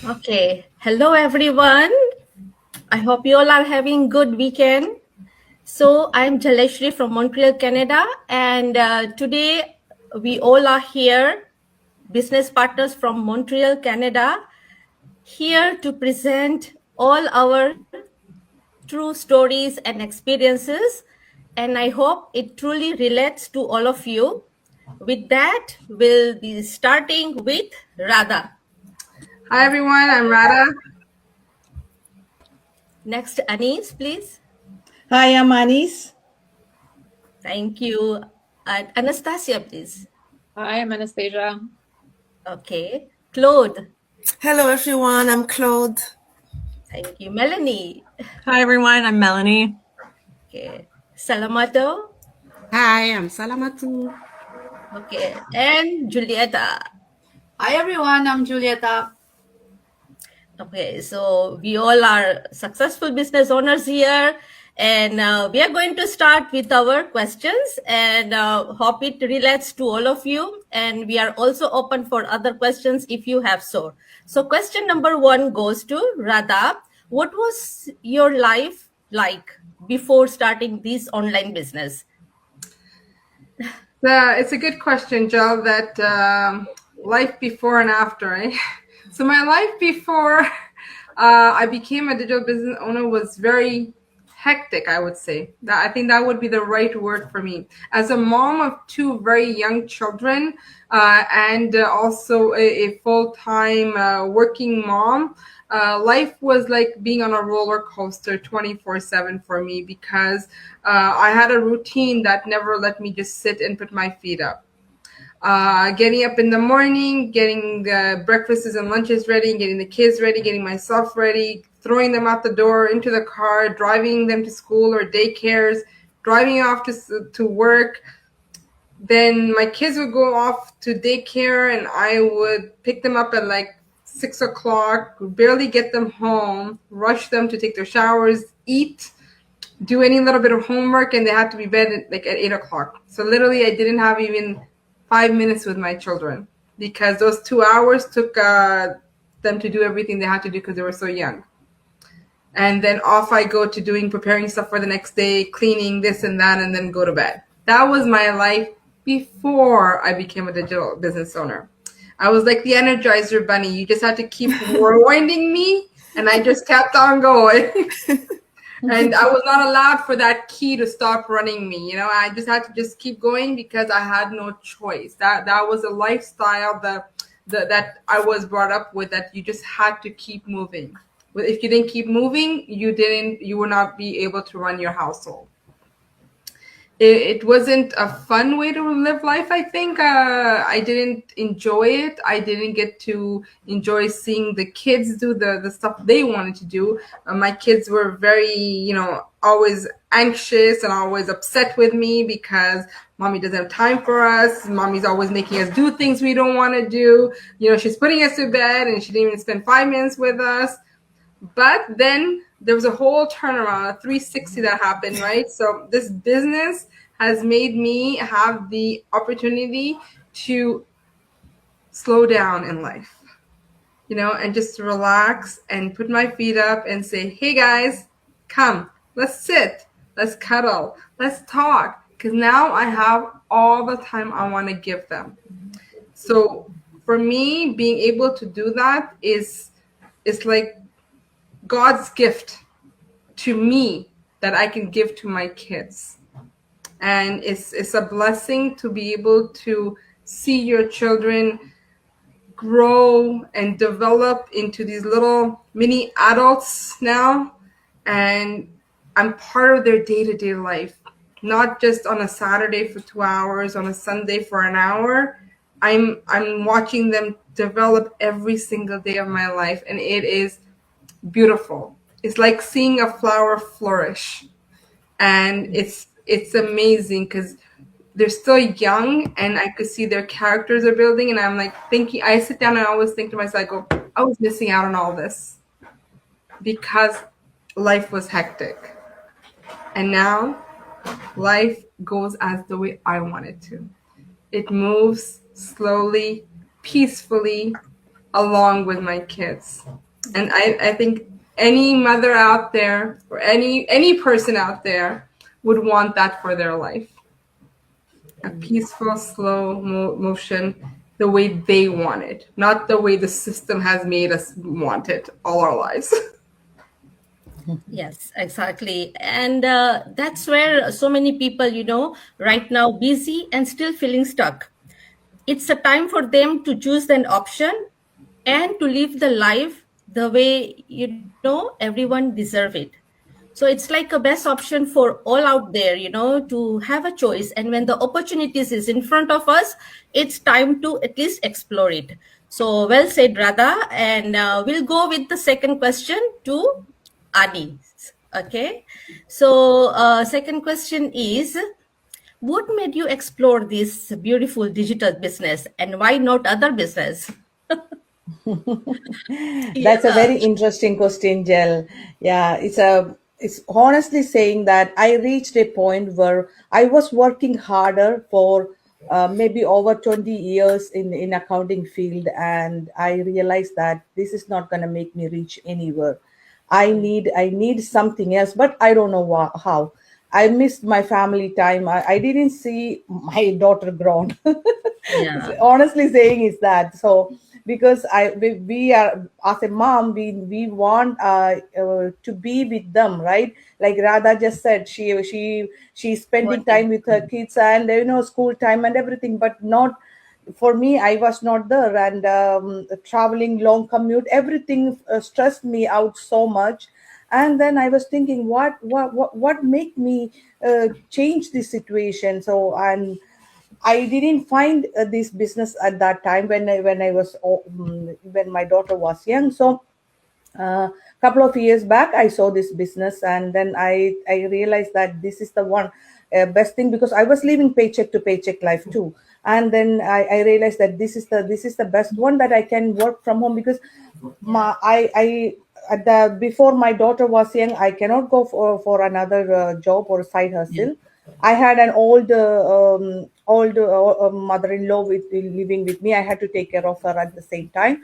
Okay. Hello, everyone. I hope you all are having good weekend. So I'm Jaleshri from Montreal, Canada, and today we all are here, business partners from Montreal, Canada, here to present all our true stories and experiences. And I hope it truly relates to all of you. With that, we'll be starting with Radha. Hi everyone, I'm Radha. Next, Anis, please. Hi, I'm Anis. Thank you. And Anastasia, please. Hi, I'm Anastasia. Okay. Claude. Hello, everyone. I'm Claude. Thank you. Melanie. Hi, everyone. I'm Melanie. Okay. Salamato. Hi, I'm Salamatu. Okay. And Julieta. Hi everyone, I'm Julieta. Okay. So we all are successful business owners here. And we are going to start with our questions and hope it relates to all of you. And we are also open for other questions if you have so. So question number 1 goes to Radha. What was your life like before starting this online business? It's a good question, Jal, that life before and after, eh? So my life before I became a digital business owner was very hectic, I would say. I think that would be the right word for me. As a mom of two very young children and also a full-time working mom, life was like being on a roller coaster 24/7 for me because I had a routine that never let me just sit and put my feet up. Getting up in the morning, getting the breakfasts and lunches ready, getting the kids ready, getting myself ready, throwing them out the door into the car, driving them to school or daycares, driving off to work. Then my kids would go off to daycare and I would pick them up at like 6 o'clock, barely get them home, rush them to take their showers, eat, do any little bit of homework, and they had to be bed at 8 o'clock. So literally I didn't have even 5 minutes with my children because those 2 hours took them to do everything they had to do because they were so young. And then off I go to preparing stuff for the next day, cleaning this and that, and then go to bed. That was my life before I became a digital business owner. I was like the Energizer Bunny. You just had to keep rewinding me, and I just kept on going. And I was not allowed for that key to stop running me. I just had to just keep going because I had no choice. That was a lifestyle that I was brought up with, that you just had to keep moving. If you didn't keep moving, you would not be able to run your household. It wasn't a fun way to live life. I think I didn't enjoy it. I didn't get to enjoy seeing the kids do the stuff they wanted to do. My kids were very, always anxious and always upset with me because mommy doesn't have time for us. Mommy's always making us do things we don't want to do. She's putting us to bed and she didn't even spend 5 minutes with us. But then there was a whole turnaround, a 360 that happened, right? So this business has made me have the opportunity to slow down in life, and just relax and put my feet up and say, hey guys, come, let's sit, let's cuddle, let's talk. Because now I have all the time I want to give them. So for me, being able to do that is like God's gift to me that I can give to my kids. And it's a blessing to be able to see your children grow and develop into these little mini adults now. And I'm part of their day-to-day life, not just on a Saturday for 2 hours, on a Sunday for an hour. I'm watching them develop every single day of my life, and it is beautiful. It's like seeing a flower flourish, and it's amazing because they're still young and I could see their characters are building, and I'm like thinking, I sit down and I always think to myself, I was missing out on all this because life was hectic, and now life goes as the way I want it to. It moves slowly, peacefully, along with my kids. And I think any mother out there or any person out there would want that for their life. A peaceful, slow motion, the way they want it, not the way the system has made us want it all our lives. Yes, exactly. And that's where so many people, right now busy and still feeling stuck. It's a time for them to choose an option and to live the life the way, everyone deserve it. So it's like a best option for all out there, to have a choice. And when the opportunities is in front of us, it's time to at least explore it. So well said, Radha. And we'll go with the second question to Adi. Okay. So second question is, what made you explore this beautiful digital business and why not other business? That's a very interesting question, Jel. Yeah, it's honestly saying that I reached a point where I was working harder for maybe over 20 years in accounting field, and I realized that this is not going to make me reach anywhere. I need something else, but I don't know how. I missed my family time. I didn't see my daughter grown. Yeah. Honestly saying is that so because we are as a mom we want to be with them, right? Like Radha just said, she's spending time with her kids and school time and everything, but not for me. I was not there, and traveling long commute, everything stressed me out so much. And then I was thinking, what make me change this situation? So, and I didn't find this business at that time when my daughter was young. So couple of years back I saw this business, and then I realized that this is the one best thing, because I was living paycheck to paycheck life too. And then I realized that this is the best one, that I can work from home, because I at the before my daughter was young, I cannot go for another job or side hustle. I had an old mother-in-law living with me. I had to take care of her at the same time,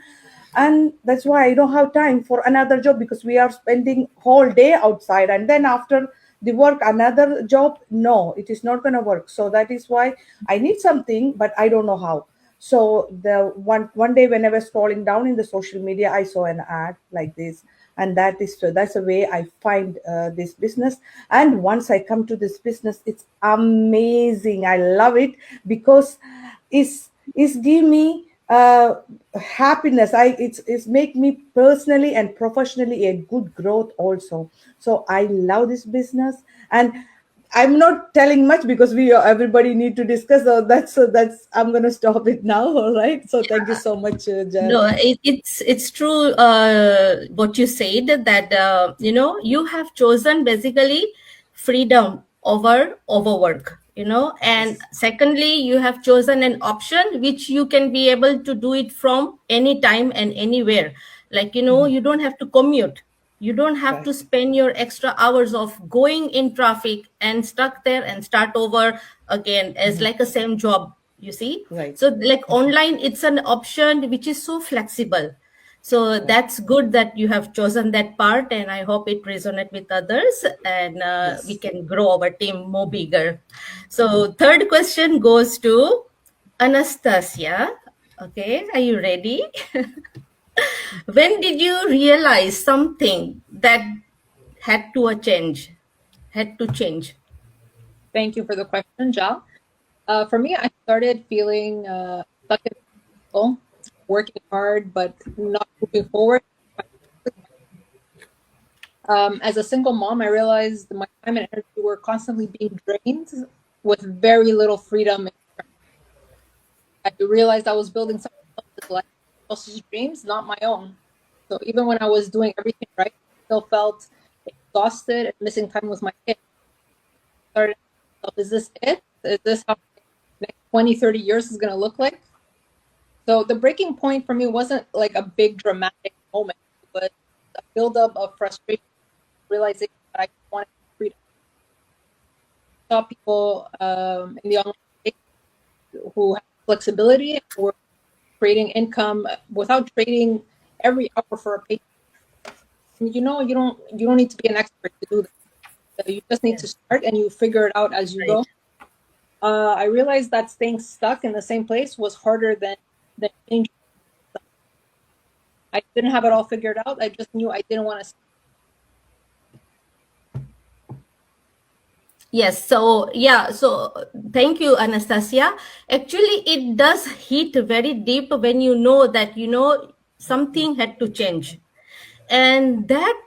and that's why I don't have time for another job, because we are spending whole day outside, and then after the work another job. No, it is not going to work. So that is why I need something, but I don't know how. So the one day when I was scrolling down in the social media, I saw an ad like this, and that's the way I find this business. And once I come to this business, it's amazing. I love it because it's give me happiness. It's make me personally and professionally a good growth also. So I love this business, and I'm not telling much because everybody need to discuss. So that's I'm gonna stop it now. All right. So thank you so much, Jan. No, it's true what you said, that you have chosen basically freedom over overwork, and secondly you have chosen an option which you can be able to do it from any time and anywhere. Like you don't have to commute, you don't have to spend your extra hours of going in traffic and stuck there and start over again as like a same job, you see. Right. So like online, it's an option which is so flexible. So that's good that you have chosen that part, and I hope it resonates with others, and we can grow our team more bigger. So third question goes to Anastasia. Okay, are you ready? When did you realize something that had to change? Had to change. Thank you for the question, Jal. For me, I started feeling stuck in the cycle, working hard but not moving forward. As a single mom, I realized my time and energy were constantly being drained with very little freedom. I realized I was building someone else's life, else's dreams, not my own. So even when I was doing everything right, I still felt exhausted and missing time with my kids. Started, is this it? Is this how the next 20, 30 years is going to look like? So the breaking point for me wasn't like a big dramatic moment, but a buildup of frustration, realizing that I wanted freedom. I saw people in the online space who have flexibility and were creating income without trading every hour for a paycheck. You don't need to be an expert to do that. You just need to start, and you figure it out as you go. I realized that staying stuck in the same place was harder than changing. I didn't have it all figured out. I just knew I didn't want to. Yes, so yeah, so thank you, Anastasia. Actually, it does hit very deep when you know that, something had to change. And that,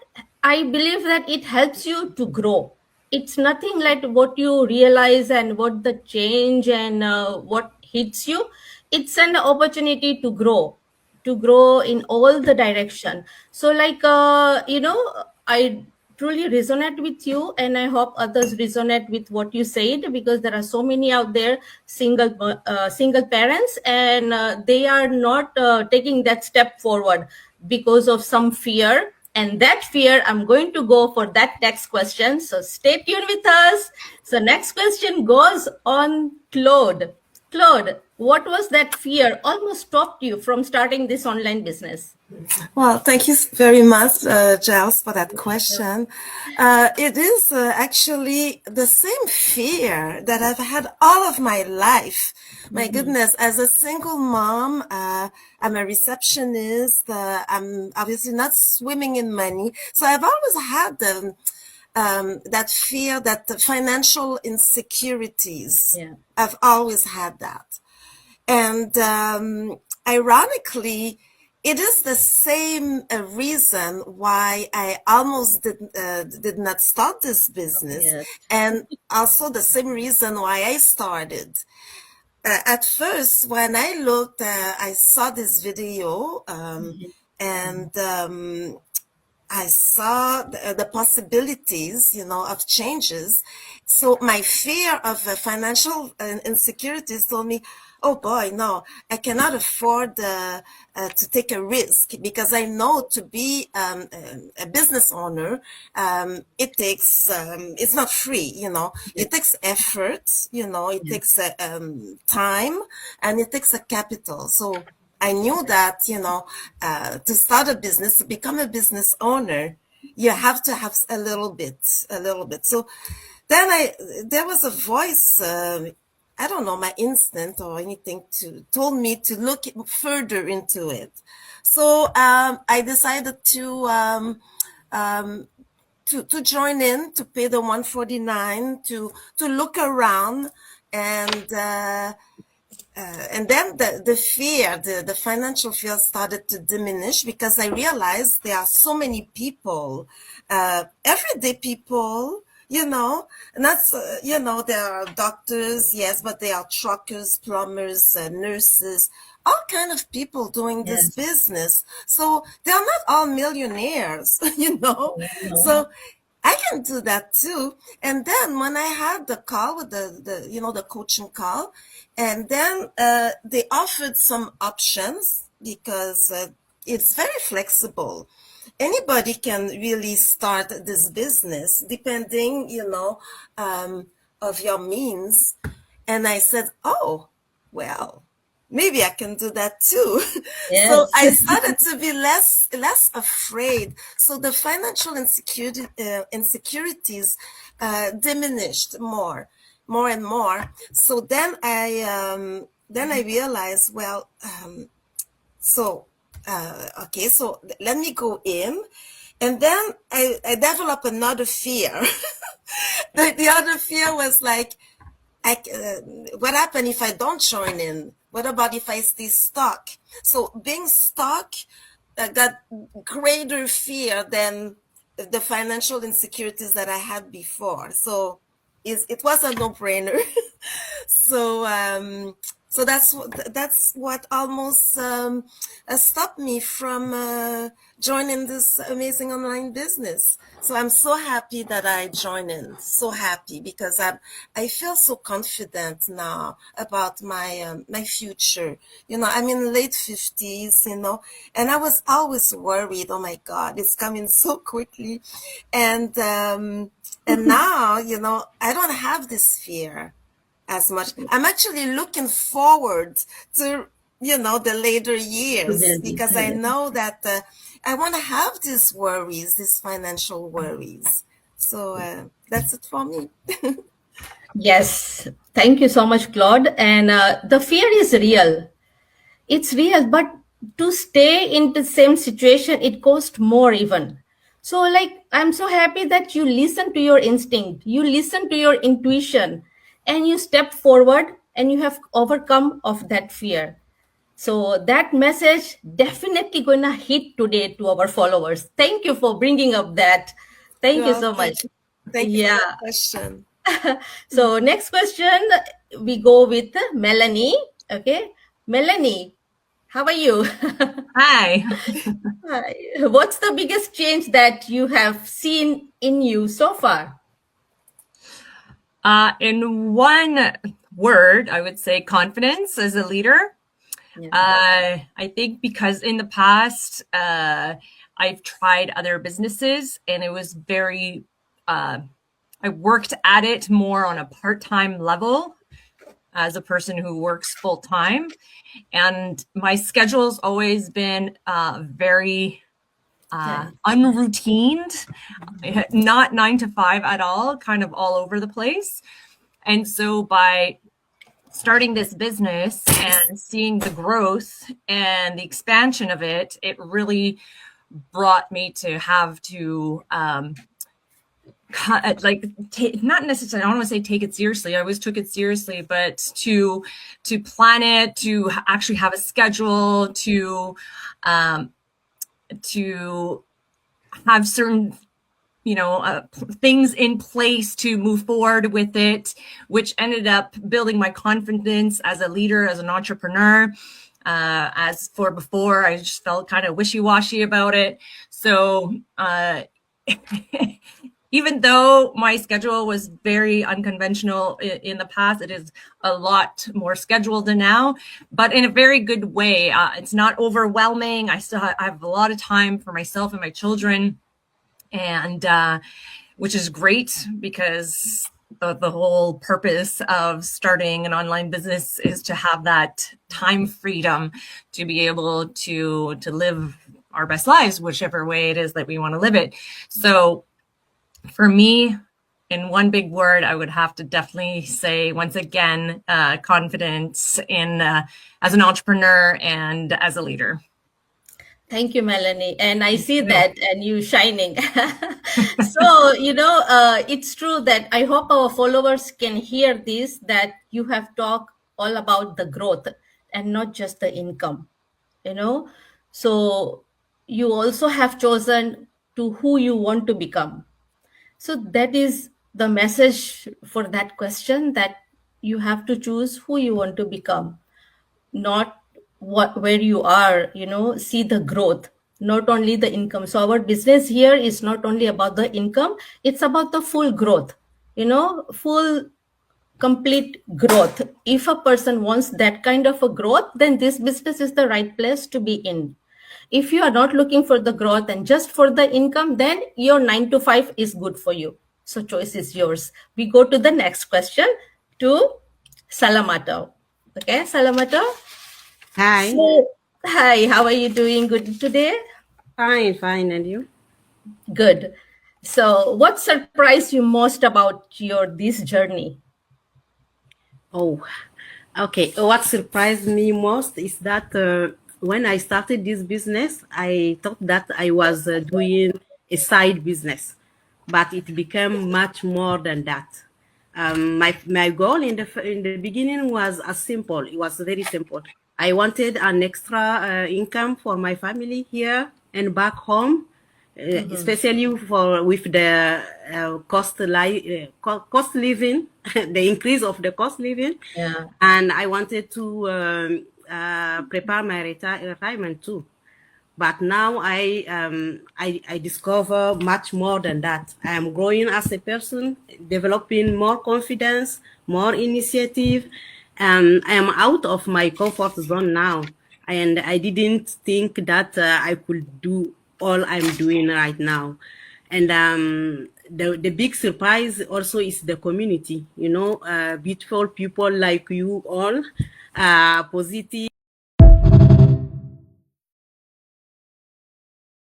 I believe that it helps you to grow. It's nothing like what you realize and what the change and what hits you. It's an opportunity to grow in all the direction. So like, I truly resonate with you, and I hope others resonate with what you said, because there are so many out there, single parents, and they are not taking that step forward because of some fear. And that fear, I'm going to go for that next question, so stay tuned with us. So next question goes on Claude. Claude, what was that fear almost stopped you from starting this online business? Well, thank you very much, Giles, for that question. It is actually the same fear that I've had all of my life. My goodness, as a single mom, I'm a receptionist. I'm obviously not swimming in money. So I've always had that fear, that the financial insecurities. Yeah. I've always had that. And ironically, it is the same reason why I almost did not start this business. Yes. And also the same reason why I started. At first, when I looked, I saw this video and I saw the possibilities, of changes. So my fear of financial insecurities told me, oh boy, no, I cannot afford to take a risk, because I know to be a business owner, it takes, it's not free, it takes effort, it takes time, and it takes a capital. So I knew that, to start a business, to become a business owner, you have to have a little bit. So then there was a voice, I don't know, my instinct or anything told me to look further into it. So I decided to join in, to pay the $149, to look around, and then the fear, the financial fear started to diminish, because I realized there are so many people, everyday people, and that's, there are doctors, yes, but there are truckers, plumbers, nurses, all kind of people doing this business. So they are not all millionaires, So I can do that too. And then when I had the call with the coaching call, and then they offered some options, because it's very flexible. Anybody can really start this business depending, of your means. And I said, oh, well, maybe I can do that too. Yes. So I started to be less afraid. So the financial insecurities diminished more and more. So then I realized, well, okay, so let me go in. And then I developed another fear. The other fear was like, what happened if I don't join in? What about if I stay stuck? So being stuck got greater fear than the financial insecurities that I had before. So it was a no-brainer. So that's what almost stopped me from joining this amazing online business. So I'm so happy that I joined in. So happy, because I feel so confident now about my future. I'm in late 50s, and I was always worried. Oh my God, it's coming so quickly, and now I don't have this fear as much. I'm actually looking forward to the later years, Together, because I yeah. know that I want to have these worries, these financial worries. So that's it for me. Yes. Thank you so much, Claude. And the fear is real. It's real, but to stay in the same situation, it costs more even. So, like, I'm so happy that you listen to your instinct, you listen to your intuition, and you step forward and you have overcome of that fear. So that message definitely gonna hit today to our followers. Thank you for bringing up that. Thank you so Okay. much. Thank you for Yeah. the question. So next question, we go with Melanie. Okay, Melanie, how are you? Hi. Hi. What's the biggest change that you have seen in you so far? In one word, I would say confidence as a leader. Yeah. I think because in the past, I've tried other businesses and it was very, I worked at it more on a part-time level as a person who works full-time. And my schedule's always been very unroutined, not 9 to 5 at all, kind of all over the place. And so by starting this business and seeing the growth and the expansion of it, it really brought me to have to not necessarily, I don't want to say take it seriously. I always took it seriously, but to plan it, to actually have a schedule, to have certain things in place to move forward with it, which ended up building my confidence as a leader, as an entrepreneur. As for before, I just felt kind of wishy-washy about it. So even though my schedule was very unconventional in the past, it is a lot more scheduled now, but in a very good way. It's not overwhelming. I still have a lot of time for myself and my children, and which is great because the whole purpose of starting an online business is to have that time freedom to be able to live our best lives, whichever way it is that we want to live it. So for me, in one big word, I would have to definitely say, once again, confidence in as an entrepreneur and as a leader. Thank you, Melanie. And I see that, and you shining. So, it's true that I hope our followers can hear this, that you have talked all about the growth and not just the income, So you also have chosen to who you want to become. So that is the message for that question, that you have to choose who you want to become, not where you are, see the growth, not only the income. So our business here is not only about the income, it's about the full growth, full complete growth. If a person wants that kind of a growth, then this business is the right place to be in. If you are not looking for the growth and just for the income, then your 9 to 5 is good for you. So choice is yours. We go to the next question to Salamato. Okay, Salamato. Hi. So, hi, how are you doing? Good today? Fine. And you? Good. So, what surprised you most about this journey? Oh, okay. What surprised me most is that when I started this business, I thought that I was doing a side business, but it became much more than that. My goal in the beginning was simple. It was very simple. I wanted an extra income for my family here and back home, especially with the cost living, the increase of the cost living. Yeah. And I wanted to prepare my retirement too. But now I discover much more than that. I am growing as a person, developing more confidence, more initiative, and I am out of my comfort zone now. And I didn't think that I could do all I'm doing right now. And the big surprise also is the community, beautiful people like you all, positive.